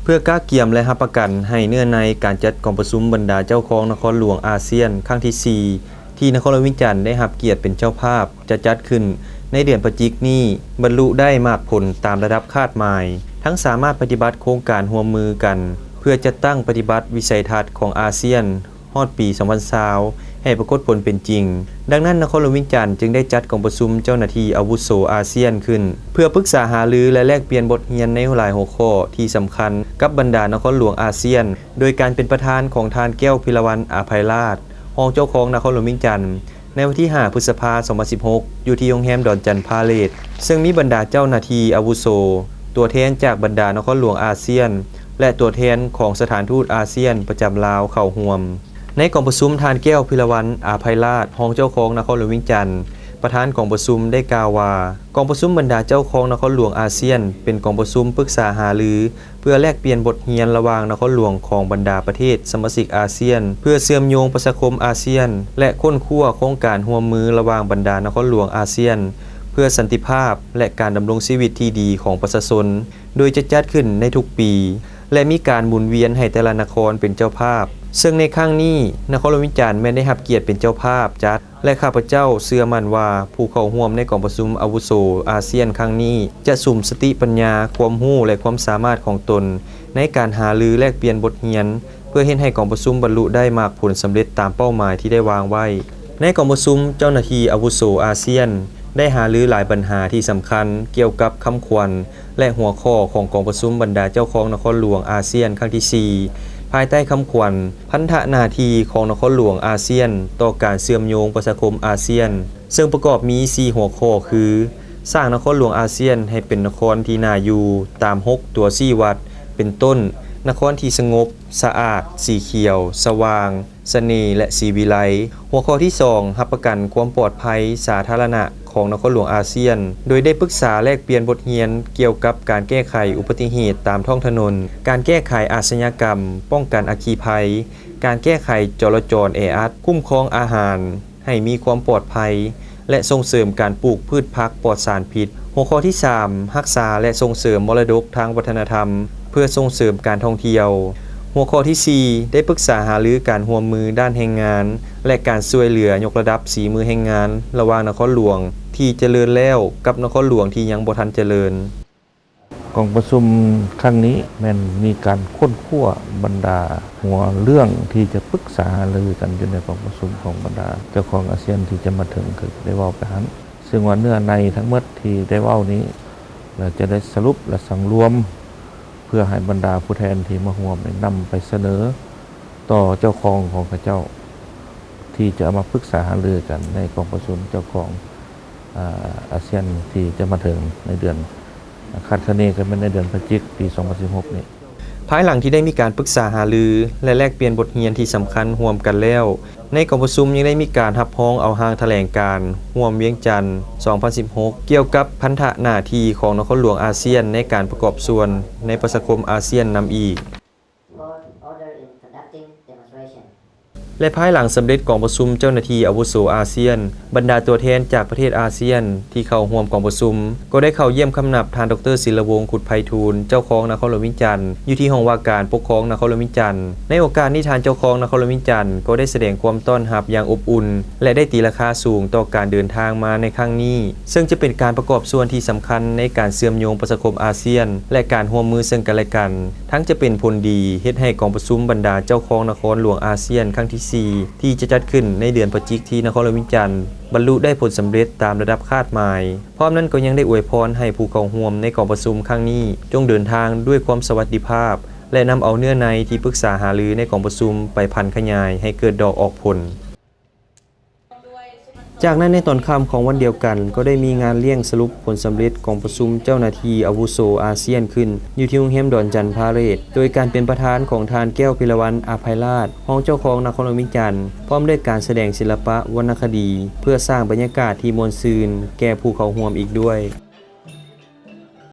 เพื่อก้าเกียมและรับประกันให้เนื้อในการจัดกองประชุมบรรดาเจ้าของนครหลวงอาเซียนครั้งที่ 4 ที่นครวิจันทร์ได้รับเกียรติเป็นเจ้าภาพจะจัดขึ้นในเดือนพฤศจิกายนนี้บรรลุได้มากผลตามระดับคาดหมายทั้งสามารถปฏิบัติโครงการร่วมมือกันเพื่อจัดตั้งปฏิบัติวิสัยทัศน์ของอาเซียนฮอดปี2020ให้ปรากฏผลเป็นจริงดังนั้นนครหลวงวิจันทร์จึงได้จัดกองประชุมเจ้าหน้าที่อาวุโสอาเซียนขึ้นเพื่อปรึกษาหารือและแลกเปลี่ยนบทเรียนในหลายหัวข้อที่สำคัญกับบรรดานครหลวงอาเซียนโดยการเป็นประธานของทานแก้วพิรวรรณอาภัยราชรองเจ้าของนครหลวงวิจันทร์ในวันที่ 5 พฤษภาคม 2016 อยู่ที่โรงแรมดอนจันทร์พาเลทซึ่งมีบรรดาเจ้าหน้าที่อาวุโสตัวแทนจากบรรดานครหลวงอาเซียนและตัวแทนของสถานทูตอาเซียนประจำลาวเข้าร่วมในกองประชุมทานแก้วพิรวรรณอาภัยราชรองเจ้าของนครหลวงวิจันทร์ประธานกองประชุมได้กล่าวว่ากองประชุมบรรดาเจ้าของนครหลวงอาเซียนเป็นกองประชุมปรึกษาหารือเพื่อแลกเปลี่ยนบทเรียนระหว่างนครหลวงของบรรดาประเทศสมาชิกอาเซียนเพื่อเชื่อมโยงประชาคมอาเซียนและค้นคว้าโครงการร่วมมือระหว่างบรรดานครหลวงอาเซียนเพื่อสันติภาพและการดำรงชีวิตที่ดีของประชาชนโดยจะจัดขึ้นในทุกปีและมีการหมุนเวียนให้แต่ละนครเป็นเจ้าภาพซึ่งในครั้งนี้นครหลวงวิจันทร์แม้ได้รับเกียรติเป็นเจ้าภาพจัดและข้าพเจ้าเชื่อมั่นว่าผู้เข้าร่วมในกองประชุมอาวุโสอาเซียนครั้งนี้จะสุ่มสติปัญญาความรู้และความสามารถของตนในการหารือแลกเปลี่ยนบทเรียนเพื่อเฮ็ดให้กองประชุมบรรลุได้มากผลสำเร็จตามเป้าหมายที่ได้วางไว้ในกองประชุมเจ้าหน้าที่อาวุโสอาเซียนได้หารือหลายปัญหาที่สำคัญเกี่ยวกับคำขวัญและหัวข้อของกองประชุมบรรดาเจ้าของนครหลวงอาเซียนครั้งที่ 4ภายใต้คำขวัญพันธนาทีของนครหลวงอาเซียนต่อการเชื่อมโยงประชาคมอาเซียนซึ่งประกอบมี 4 หัวข้อคือสร้างนครหลวงอาเซียนให้เป็นนครที่น่าอยู่ตาม6ตัวชี้วัดเป็นต้นนครที่สงบสะอาดสีเขียวสว่างเสน่ห์และสีวิไลหัวข้อที่ 2รับประกันความปลอดภัยสาธารณะของนครหลวงอาเซียนโดยได้ปรึกษาแลกเปลี่ยนบทเรียนเกี่ยวกับการแก้ไขอุบัติเหตุตามท้องถนนการแก้ไขอาชญากรรมป้องกันอัคคีภัยการแก้ไขจราจรแออัดคุ้มครองอาหารให้มีความปลอดภัยและส่งเสริมการปลูกพืชพักปลอดสารพิษหัวข้อที่ 3รักษาและส่งเสริมมรดกทางวัฒนธรรมเพื่อส่งเสริมการท่องเที่ยวหัวข้อที่ 4ได้ปรึกษาหารือการร่วมมือด้านแรงงานและการช่วยเหลือยกระดับสีมือแรงงานระหว่างนครหลวงที่เจริญแล้วกับนครหลวงที่ยังบ่ทันเจริญกองประชุมครั้งนี้แม่นมีการค้นคว้าบรรดาหัวเรื่องที่จะปรึกษาหารือกันอยู่ในกองประชุมของบรรดาเจ้าของอาเซียนที่จะมาถึงคือได้เว้าไปหันซึ่งว่าเนื้อในทั้งหมดที่ได้เว้านี้เราจะได้สรุปและสังรวมเพื่อให้บรรดาผู้แทนที่มาร่วมนำไปเสนอต่อเจ้าของเขาเจ้าที่จะมาปรึกษาหารือกันในกองประชุมเจ้าของอาเซียนที่จะมาถึงในเดือนคาดคะเนกันเป็นในเดือนพฤศจิกายนปี 2016 นี้ภายหลังที่ได้มีการปรึกษาหารือและแลกเปลี่ยนบทเรียนที่สำคัญร่วมกันแล้วในกองประชุมยังได้มีการรับพ้องเอาหางแถลงการร่วมเวียงจันทร์ 2016 เกี่ยวกับพันธหน้าที่ของนครหลวงอาเซียนในการประกอบส่วนในประชาคมอาเซียนนำอีกและภายหลังสำเร็จกองประชุมเจ้าหน้าที่อาวุโสอาเซียนบรรดาตัวแทนจากประเทศอาเซียนที่เข้าร่วมกองประชุมก็ได้เข้าเยี่ยมคำนับทานดร.ศิลวงศ์ขุดไพฑูรย์เจ้าของนครหลวงวิจันทร์อยู่ที่ห้องว่าการปกครองนครหลวงวิจันทร์ในโอกาสนี้ทานเจ้าของนครหลวงวิจันทร์ก็ได้แสดงความต้อนรับอย่างอบอุ่นและได้ตีราคาสูงต่อการเดินทางมาในครั้งนี้ซึ่งจะเป็นการประกอบส่วนที่สำคัญในการเชื่อมโยงประชาคมอาเซียนและการร่วมมือซึ่งกันและกันทั้งจะเป็นผลดีเฮ็ดให้กองประชุมบรรดาเจ้าของนครหลวงอาเซียนครั้งที่ 4ที่จะจัดขึ้นในเดือนพฤศจิกายนที่นครหลวงวิจันทร์บรรลุได้ผลสำเร็จตามระดับคาดหมายพร้อมนั้นก็ยังได้อวยพรให้ผู้เข้าร่วมในกองประชุมครั้งนี้จงเดินทางด้วยความสวัสดิภาพและนำเอาเนื้อในที่ปรึกษาหารือในกองประชุมไปพันขยายให้เกิดดอกออกผลจากนั้นในตอนค่ำของวันเดียวกันก็ได้มีงานเลี้ยงสรุปผลสำเร็จของประชุมเจ้าหน้าที่อาวุโสอาเซียนขึ้นอยู่ที่โรงแรมดอนจันทร์พาเลทโดยการเป็นประธานของทานแก้วพิรวรรณอาภัยราชรองเจ้าของนครหลวงวิจันทร์พร้อมด้วยการแสดงศิลปะวรรณคดีเพื่อสร้างบรรยากาศที่ม่วนซื่นแก่ผู้เข้าร่วมอีกด้วย